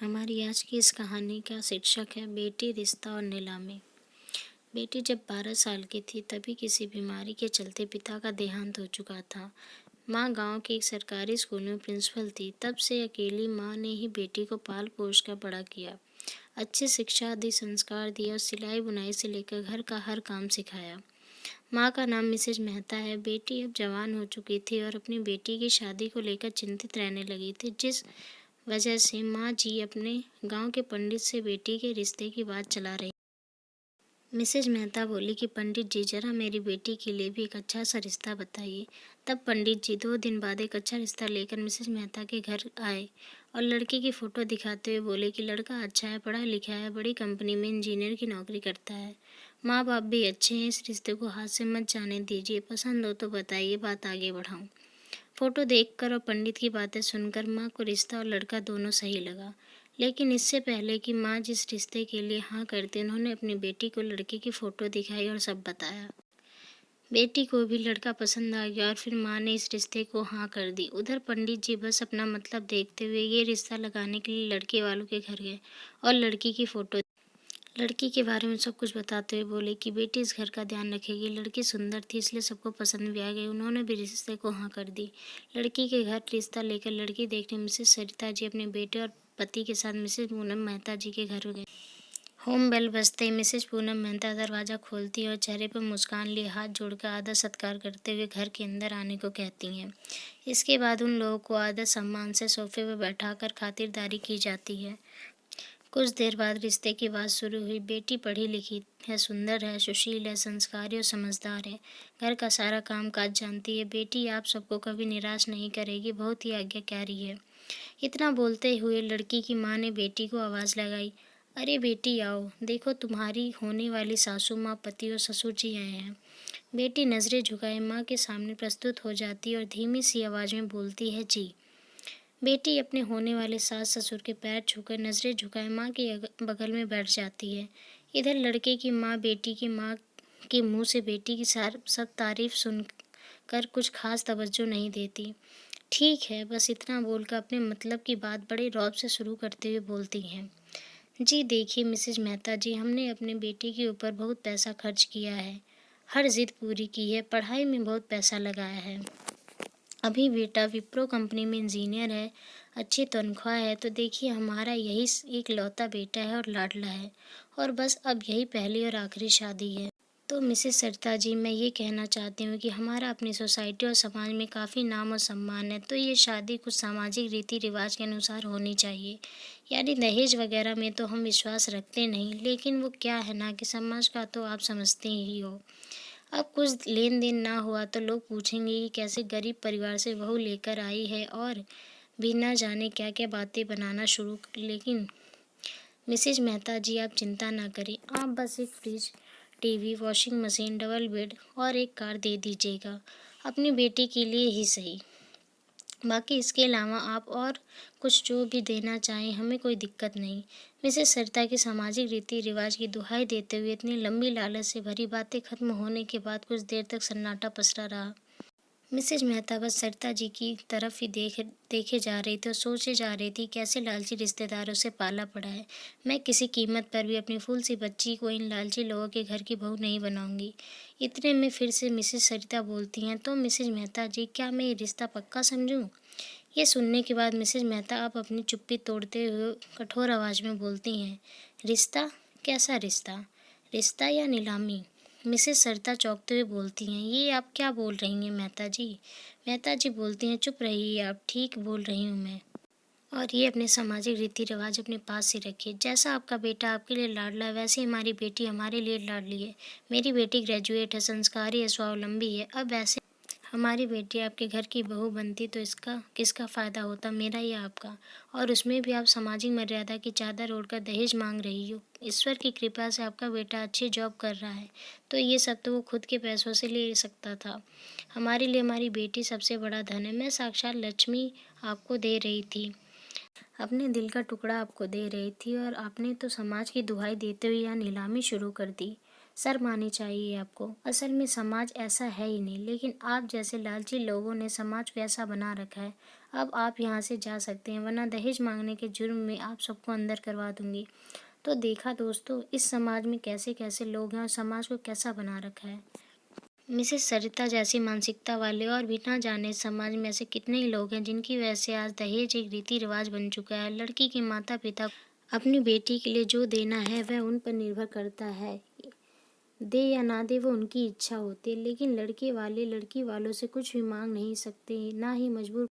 हमारी आज की इस कहानी का शीर्षक है बेटी, रिश्ता और नीलामी। बेटी जब 12 साल की थी तभी किसी बीमारी के चलते पिता का देहांत हो चुका था। माँ गांव के एक सरकारी स्कूल में प्रिंसिपल थी। तब से अकेली माँ ने ही बेटी को पाल पोस कर बड़ा किया, अच्छी शिक्षा दी, संस्कार दिए और सिलाई बुनाई से लेकर घर का हर काम सिखाया। माँ का नाम मिसेज मेहता है। बेटी अब जवान हो चुकी थी और अपनी बेटी की शादी को लेकर चिंतित रहने लगी थी, जिस वजह से माँ जी अपने गांव के पंडित से बेटी के रिश्ते की बात चला रही। मिसेज मेहता बोली कि पंडित जी, जरा मेरी बेटी के लिए भी एक अच्छा सा रिश्ता बताइए। तब पंडित जी 2 दिन बाद एक अच्छा रिश्ता लेकर मिसेज मेहता के घर आए और लड़के की फ़ोटो दिखाते हुए बोले कि लड़का अच्छा है, पढ़ा लिखा है, बड़ी कंपनी में इंजीनियर की नौकरी करता है, माँ बाप भी अच्छे हैं, इस रिश्ते को हाथ से मत जाने दीजिए, पसंद हो तो बताइए, बात आगे बढ़ाऊँ। फोटो देखकर और पंडित की बातें सुनकर माँ को रिश्ता और लड़का दोनों सही लगा। लेकिन इससे पहले कि माँ जिस रिश्ते के लिए हाँ करती, उन्होंने अपनी बेटी को लड़के की फ़ोटो दिखाई और सब बताया। बेटी को भी लड़का पसंद आ गया और फिर माँ ने इस रिश्ते को हाँ कर दी। उधर पंडित जी बस अपना मतलब देखते हुए ये रिश्ता लगाने के लिए लड़के वालों के घर गए और लड़की की फ़ोटो, लड़की के बारे में सब कुछ बताते हुए बोले कि बेटी इस घर का ध्यान रखेगी। लड़की सुंदर थी इसलिए सबको पसंद भी आ गई। उन्होंने भी रिश्ते को हाँ कर दी। लड़की के घर रिश्ता लेकर लड़की देखने मिसेस सरिता जी अपने बेटे और पति के साथ मिसेस पूनम मेहता जी के घर गए। होम बेल बजते ही मिसेस पूनम मेहता दरवाज़ा खोलती और चेहरे पर मुस्कान लिए हाथ जोड़कर आदर सत्कार करते हुए घर के अंदर आने को कहती हैं। इसके बाद उन लोगों को आदर सम्मान से सोफे पर बैठाकर खातिरदारी की जाती है। कुछ देर बाद रिश्ते की बात शुरू हुई। बेटी पढ़ी लिखी है, सुंदर है, सुशील है, संस्कारी और समझदार है, घर का सारा काम काज जानती है। बेटी आप सबको कभी निराश नहीं करेगी, बहुत ही आज्ञाकारी है। इतना बोलते हुए लड़की की माँ ने बेटी को आवाज़ लगाई, अरे बेटी आओ, देखो तुम्हारी होने वाली सासू माँ, पति और ससुर जी आए हैं। बेटी नज़रें झुकाए माँ के सामने प्रस्तुत हो जाती और धीमी सी आवाज़ में बोलती है, जी। बेटी अपने होने वाले सास ससुर के पैर छूकर नज़रें झुकाए माँ के बगल में बैठ जाती है। इधर लड़के की माँ बेटी की माँ के मुंह से बेटी की सब तारीफ सुनकर कुछ खास तवज्जो नहीं देती। ठीक है, बस इतना बोलकर अपने मतलब की बात बड़े रौब से शुरू करते हुए बोलती हैं, जी देखिए मिसेज मेहता जी, हमने अपने बेटी के ऊपर बहुत पैसा खर्च किया है, हर जिद पूरी की है, पढ़ाई में बहुत पैसा लगाया है। अभी बेटा विप्रो कंपनी में इंजीनियर है, अच्छी तनख्वाह है। तो देखिए हमारा यही एक लौता बेटा है और लाडला है, और बस अब यही पहली और आखिरी शादी है। तो मिसेस सरिता जी, मैं ये कहना चाहती हूँ कि हमारा अपनी सोसाइटी और समाज में काफ़ी नाम और सम्मान है, तो ये शादी कुछ सामाजिक रीति रिवाज के अनुसार होनी चाहिए। यानी दहेज वगैरह में तो हम विश्वास रखते नहीं, लेकिन वो क्या है ना कि समाज का तो आप समझते ही हो। अब कुछ लेन देन ना हुआ तो लोग पूछेंगे कि कैसे गरीब परिवार से बहू लेकर आई है, और भी ना जाने क्या क्या बातें बनाना शुरू। लेकिन मिसेज मेहता जी आप चिंता ना करें, आप बस एक fridge, TV, washing machine, double bed और एक कार दे दीजिएगा, अपनी बेटी के लिए ही सही। बाकी इसके अलावा आप और कुछ जो भी देना चाहें, हमें कोई दिक्कत नहीं। मिसेस सरिता की सामाजिक रीति रिवाज की दुहाई देते हुए इतनी लंबी लालच से भरी बातें खत्म होने के बाद कुछ देर तक सन्नाटा पसरा रहा। मिसेज मेहता बस सरिता जी की तरफ ही देखे जा रही थी और सोचे जा रही थी कैसे लालची रिश्तेदारों से पाला पड़ा है। मैं किसी कीमत पर भी अपनी फूल सी बच्ची को इन लालची लोगों के घर की बहू नहीं बनाऊंगी। इतने में फिर से मिसेज सरिता बोलती हैं, तो मिसेज मेहता जी, क्या मैं ये रिश्ता पक्का समझूं? ये सुनने के बाद मिसेज मेहता आप अपनी चुप्पी तोड़ते हुए कठोर आवाज़ में बोलती हैं, रिश्ता? कैसा रिश्ता? रिश्ता या नीलामी? मिसेज सरिता चौंकते हुए बोलती हैं, ये आप क्या बोल रही हैं मेहता जी? मेहता जी बोलती हैं, चुप रहिए आप, ठीक बोल रही हूँ मैं। और ये अपने सामाजिक रीति रिवाज अपने पास से रखिए। जैसा आपका बेटा आपके लिए लाडला है, वैसे हमारी बेटी हमारे लिए लाडली है। मेरी बेटी ग्रेजुएट है, संस्कारी है, स्वावलंबी है। अब ऐसे हमारी बेटी आपके घर की बहू बनती तो इसका किसका फ़ायदा होता, मेरा या आपका? और उसमें भी आप सामाजिक मर्यादा की चादर ओढ़कर दहेज मांग रही हो। ईश्वर की कृपा से आपका बेटा अच्छी जॉब कर रहा है, तो ये सब तो वो खुद के पैसों से ले सकता था। हमारे लिए हमारी बेटी सबसे बड़ा धन है। मैं साक्षात लक्ष्मी आपको दे रही थी, अपने दिल का टुकड़ा आपको दे रही थी, और आपने तो समाज की दुहाई देते हुए यहाँ नीलामी शुरू कर दी। शर्म आनी चाहिए आपको। असल में समाज ऐसा है ही नहीं, लेकिन आप जैसे लालची लोगों ने समाज को ऐसा बना रखा है। अब आप यहाँ से जा सकते हैं, वरना दहेज मांगने के जुर्म में आप सबको अंदर करवा दूंगी। तो देखा दोस्तों, इस समाज में कैसे कैसे लोग हैं और समाज को कैसा बना रखा है। मिसेस सरिता जैसी मानसिकता वाले और बिना जाने समाज में ऐसे कितने ही लोग हैं जिनकी वजह से आज दहेज एक रीति रिवाज बन चुका है। लड़की के माता पिता अपनी बेटी के लिए जो देना है वह उन पर निर्भर करता है। दे या ना दे वो उनकी इच्छा होती है, लेकिन लड़के वाले लड़की वालों से कुछ भी मांग नहीं सकते, ना ही मजबूर